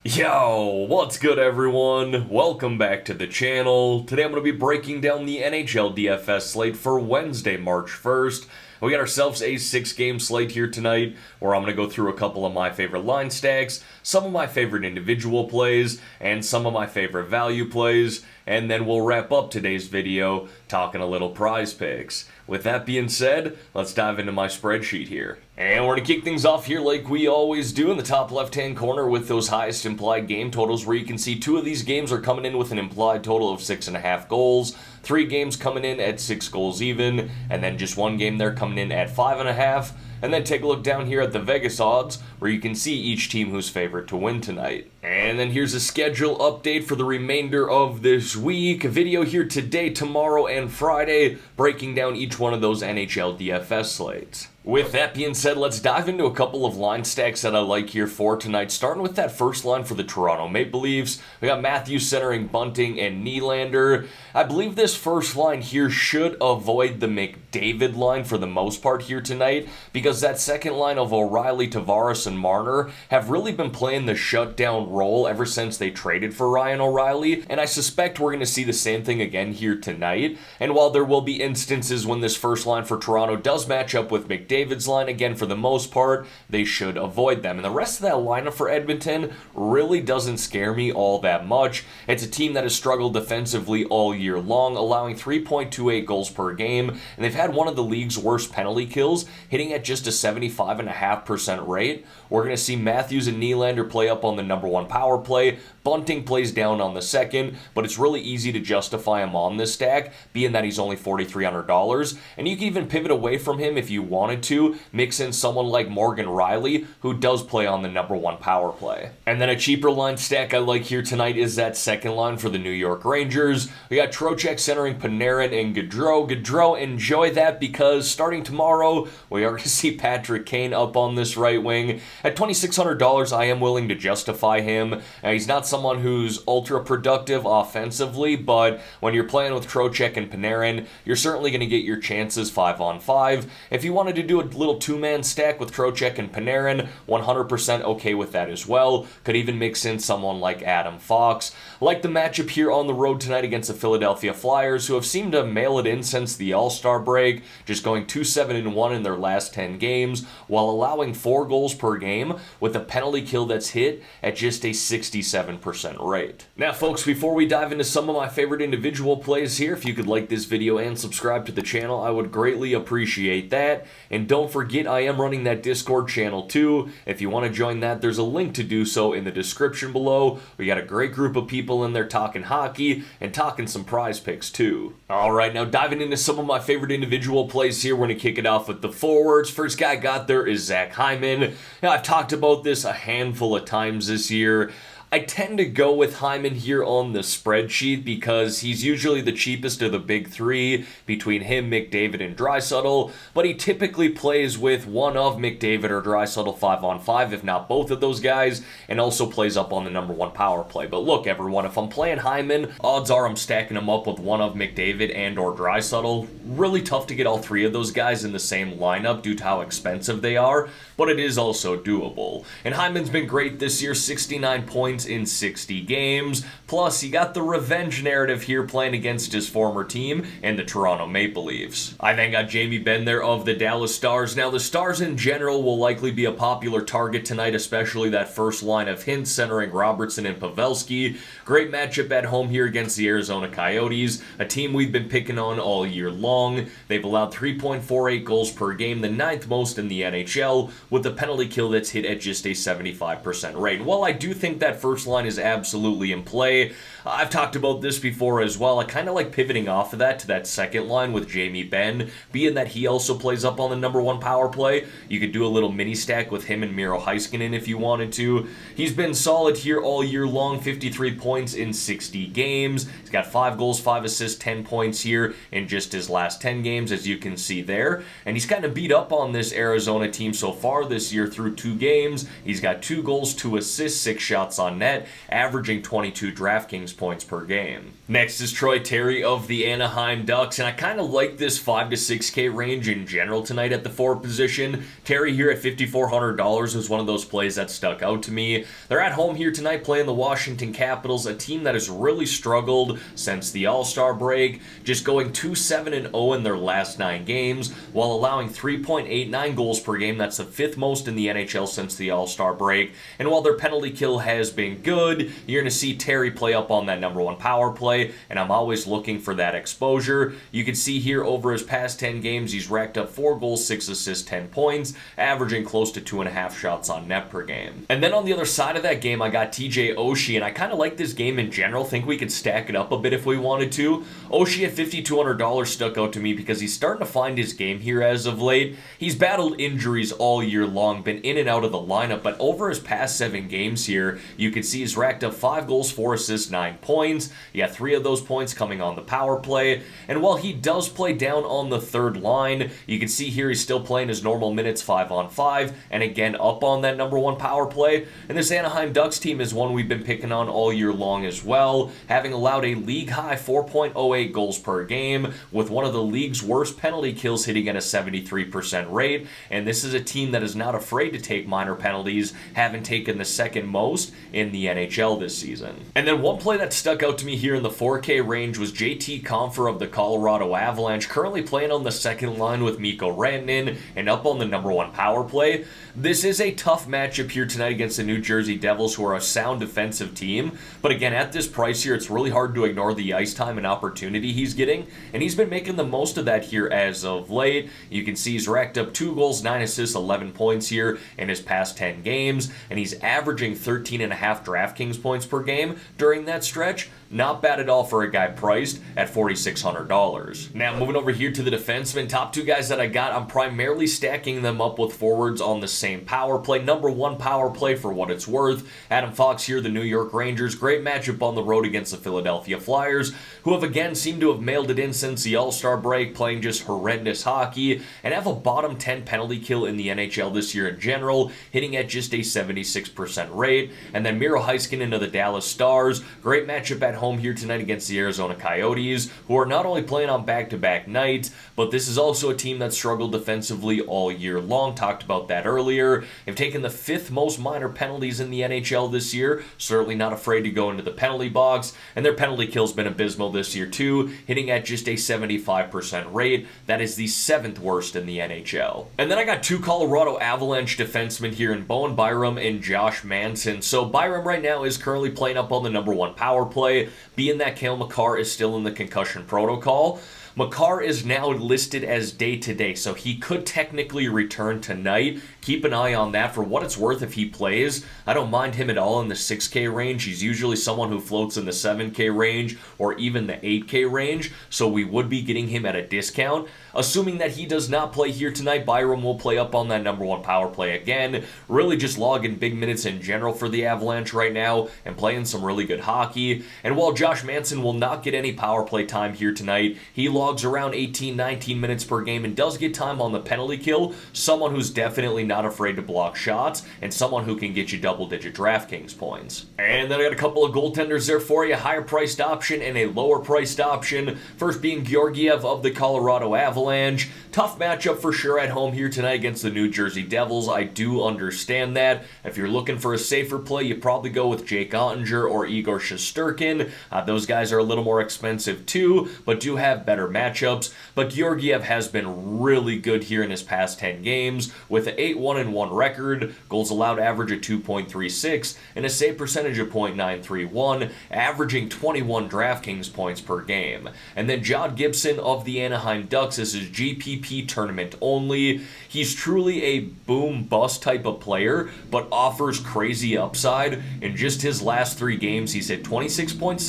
Yo, what's good everyone? Welcome back to the channel. Today I'm going to be breaking down the NHL DFS slate for Wednesday, March 1st. We got ourselves a 6-game slate here tonight, where I'm going to go through a couple of my favorite line stacks, some of my favorite individual plays, and some of my favorite value plays, and then we'll wrap up today's video talking a little prize picks. With that being said, let's dive into my spreadsheet here. And we're going to kick things off here like we always do in the top left-hand corner with those highest implied game totals, where you can see 2 of these games are coming in with an implied total of 6.5 goals, 3 games coming in at 6 goals even, and then just 1 game there coming in at 5.5. And then take a look down here at the Vegas odds, where you can see each team who's favored to win tonight. And then here's a schedule update for the remainder of this week. A video here today, tomorrow, and Friday, breaking down each one of those NHL DFS slates. With that being said, let's dive into a couple of line stacks that I like here for tonight. Starting with that first line for the Toronto Maple Leafs. We got Matthews centering Bunting and Nylander. I believe this first line here should avoid the McDavid line for the most part here tonight, because that second line of O'Reilly, Tavares, and Marner have really been playing the shutdown role ever since they traded for Ryan O'Reilly, and I suspect we're going to see the same thing again here tonight. And while there will be instances when this first line for Toronto does match up with McDavid's line, again, for the most part, they should avoid them. And the rest of that lineup for Edmonton really doesn't scare me all that much. It's a team that has struggled defensively all year long, allowing 3.28 goals per game, and they've had one of the league's worst penalty kills, hitting at just a 75.5% rate. We're going to see Matthews and Nylander play up on the number 1 power play. Bunting plays down on the second, but it's really easy to justify him on this stack, being that he's only $4,300, and you can even pivot away from him if you wanted to, mix in someone like Morgan Rielly, who does play on the number 1 power play. And then a cheaper line stack I like here tonight is that second line for the New York Rangers. We got Trocheck centering Panarin and Gaudreau. Gaudreau, enjoy that, because starting tomorrow, we are going to see Patrick Kane up on this right wing. At $2,600, I am willing to justify him. He's not someone who's ultra productive offensively, but when you're playing with Trocheck and Panarin, you're certainly going to get your chances 5-on-5. If you wanted to do a little 2-man stack with Trocheck and Panarin, 100% okay with that as well. Could even mix in someone like Adam Fox. Like the matchup here on the road tonight against the Philadelphia Flyers, who have seemed to mail it in since the All-Star break, just going 2-7-1 in their last 10 games, while allowing 4 goals per game, with a penalty kill that's hit at just a 67% rate. Now folks, before we dive into some of my favorite individual plays here, if you could like this video and subscribe to the channel, I would greatly appreciate that. And don't forget, I am running that Discord channel too. If you want to join that, there's a link to do so in the description below. We got a great group of people in there talking hockey and talking some prize picks too. Alright, now diving into some of my favorite individual plays here, we're going to kick it off with the forwards. First guy I got there is Zach Hyman. Now, I've talked about this a handful of times this year. I tend to go with Hyman here on the spreadsheet because he's usually the cheapest of the big 3 between him, McDavid, and Draisaitl, but he typically plays with one of McDavid or Draisaitl 5-on-5, if not both of those guys, and also plays up on the number 1 power play. But look, everyone, if I'm playing Hyman, odds are I'm stacking him up with one of McDavid and or Draisaitl. Really tough to get all 3 of those guys in the same lineup due to how expensive they are, but it is also doable. And Hyman's been great this year, 69 points in 60 games. Plus, he got the revenge narrative here playing against his former team and the Toronto Maple Leafs. I then got Jamie Benn there of the Dallas Stars. Now, the Stars in general will likely be a popular target tonight, especially that first line of Hintz centering Robertson and Pavelski. Great matchup at home here against the Arizona Coyotes, a team we've been picking on all year long. They've allowed 3.48 goals per game, the 9th most in the NHL, with a penalty kill that's hit at just a 75% rate. And while I do think that first line is absolutely in play, I've talked about this before as well. I kind of like pivoting off of that to that second line with Jamie Benn, being that he also plays up on the number 1 power play. You could do a little mini stack with him and Miro Heiskanen if you wanted to. He's been solid here all year long, 53 points in 60 games. He's got 5 goals, 5 assists, 10 points here in just his last 10 games, as you can see there. And he's kind of beat up on this Arizona team so far this year through 2 games. He's got 2 goals, 2 assists, 6 shots on net, averaging 22 draft DraftKings points per game. Next is Troy Terry of the Anaheim Ducks, and I kind of like this 5 to 6K range in general tonight at the forward position. Terry here at $5,400 was one of those plays that stuck out to me. They're at home here tonight playing the Washington Capitals, a team that has really struggled since the All-Star break, just going 2-7-0 in their last 9 games, while allowing 3.89 goals per game. That's the 5th most in the NHL since the All-Star break. And while their penalty kill has been good, you're going to see Terry play up on that number 1 power play, and I'm always looking for that exposure. You can see here over his past 10 games, he's racked up 4 goals, 6 assists, 10 points, averaging close to 2.5 shots on net per game. And then on the other side of that game, I got TJ Oshie, and I kind of like this game in general. Think we could stack it up a bit if we wanted to. Oshie at $5,200 stuck out to me because he's starting to find his game here as of late. He's battled injuries all year long, been in and out of the lineup, but over his past 7 games here, you can see he's racked up 5 goals, 4 assists, 9 points. You got 3 of those points coming on the power play. And while he does play down on the third line, you can see here he's still playing his normal minutes 5-on-5, and again up on that number 1 power play. And this Anaheim Ducks team is one we've been picking on all year long as well, having allowed a league-high 4.08 goals per game, with one of the league's worst penalty kills hitting at a 73% rate. And this is a team that is not afraid to take minor penalties, having taken the 2nd most in the NHL this season. And then one play that stuck out to me here in the 4K range was JT Compher of the Colorado Avalanche, currently playing on the 2nd line with Mikko Rantanen and up on the number 1 power play. This is a tough matchup here tonight against the New Jersey Devils, who are a sound defensive team. But again, at this price here, it's really hard to ignore the ice time and opportunity he's getting, and he's been making the most of that here as of late. You can see he's racked up 2 goals, 9 assists, 11 points here in his past 10 games, and he's averaging 13.5 DraftKings points per game during that stretch. Not bad at all for a guy priced at $4,600. Now, moving over here to the defensemen, top 2 guys that I got, I'm primarily stacking them up with forwards on the same power play. Number 1 power play for what it's worth. Adam Fox here, the New York Rangers. Great matchup on the road against the Philadelphia Flyers, who have again seemed to have mailed it in since the All-Star break, playing just horrendous hockey, and have a bottom 10 penalty kill in the NHL this year in general, hitting at just a 76% rate. And then Miro Heiskanen of the Dallas Stars. Great matchup at home here tonight against the Arizona Coyotes, who are not only playing on back-to-back nights, but this is also a team that struggled defensively all year long. Talked about that earlier. They've taken the 5th most minor penalties in the NHL this year, certainly not afraid to go into the penalty box, and their penalty kill's been abysmal this year too, hitting at just a 75% rate. That is the 7th worst in the NHL. And then I got 2 Colorado Avalanche defensemen here in Bowen Byram and Josh Manson. So Byram right now is currently playing up on the number 1 power play, being that Cale Makar is still in the concussion protocol. Makar is now listed as day-to-day, so he could technically return tonight. Keep an eye on that. For what it's worth, if he plays, I don't mind him at all in the 6K range. He's usually someone who floats in the 7K range or even the 8K range, so we would be getting him at a discount. Assuming that he does not play here tonight, Byram will play up on that number 1 power play again. Really just logging big minutes in general for the Avalanche right now and playing some really good hockey. And while Josh Manson will not get any power play time here tonight, he logs around 18-19 minutes per game and does get time on the penalty kill. Someone who's definitely not afraid to block shots and someone who can get you double-digit DraftKings points. And then I got a couple of goaltenders there for you, higher priced option and a lower priced option. First being Georgiev of the Colorado Avalanche. Tough matchup for sure at home here tonight against the New Jersey Devils. I do understand that. If you're looking for a safer play, you probably go with Jake Ottinger or Igor Shesterkin. Those guys are a little more expensive too, but do have better matchups. But Georgiev has been really good here in his past 10 games with an 8-1-1 record, goals allowed average of 2.36, and a save percentage of .931, averaging 21 DraftKings points per game. And then John Gibson of the Anaheim Ducks. This is GPP tournament only. He's truly a boom-bust type of player, but offers crazy upside. In just his last 3 games, he's hit 26.7,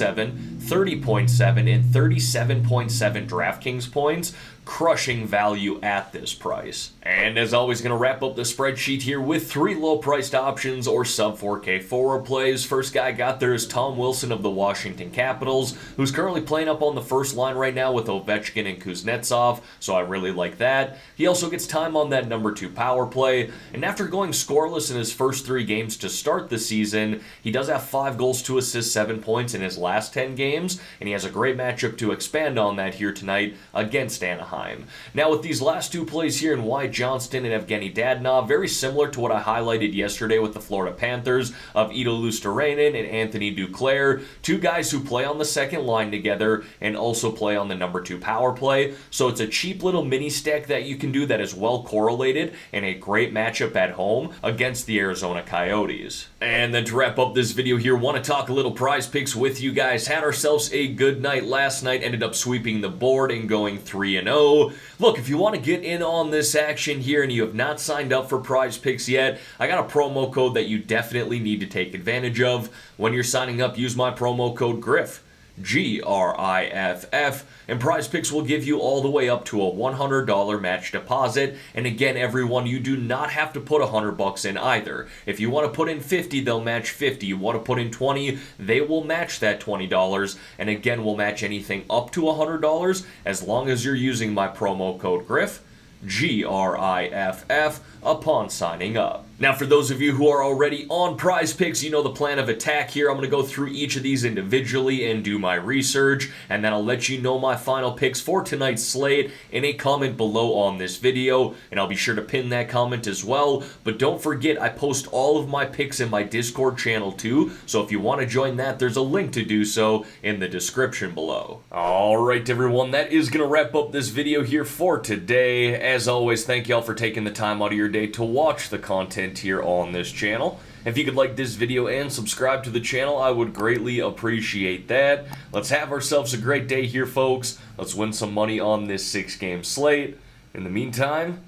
30.7, and 37.7 DraftKings points. crushing value at this price. And as always, going to wrap up the spreadsheet here with 3 low-priced options or sub-4K forward plays. First guy I got there is Tom Wilson of the Washington Capitals, who's currently playing up on the first line right now with Ovechkin and Kuznetsov, so I really like that. He also gets time on that number 2 power play, and after going scoreless in his first 3 games to start the season, he does have 5 goals, 2 assists, 7 points in his last 10 games, and he has a great matchup to expand on that here tonight against Anaheim. Now with these last 2 plays here in Wyatt Johnston and Evgeny Dadonov, very similar to what I highlighted yesterday with the Florida Panthers of Ido Luostarinen and Anthony Duclair, 2 guys who play on the second line together and also play on the number 2 power play. So it's a cheap little mini stack that you can do that is well correlated and a great matchup at home against the Arizona Coyotes. And then to wrap up this video here, want to talk a little prize picks with you guys. Had ourselves a good night last night, ended up sweeping the board and going 3-0. Look, if you want to get in on this action here and you have not signed up for prize picks yet, I got a promo code that you definitely need to take advantage of. When you're signing up, use my promo code GRIFF. GRIFF, and Prize Picks will give you all the way up to a $100 match deposit. And again, everyone, you do not have to put $100 in either. If you want to put in 50, they'll match 50. You want to put in 20, they will match that $20. And again, we'll match anything up to $100 as long as you're using my promo code GRIFF. GRIFF upon signing up. Now, for those of you who are already on Prize Picks, you know the plan of attack here. I'm going to go through each of these individually and do my research, and then I'll let you know my final picks for tonight's slate in a comment below on this video, and I'll be sure to pin that comment as well. But don't forget, I post all of my picks in my Discord channel too, so if you want to join that, there's a link to do so in the description below. Alright everyone, that is going to wrap up this video here for today. As always, thank y'all for taking the time out of your day to watch the content here on this channel. If you could like this video and subscribe to the channel, I would greatly appreciate that. Let's have ourselves a great day here, folks. Let's win some money on this 6-game slate. In the meantime,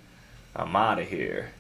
I'm out of here.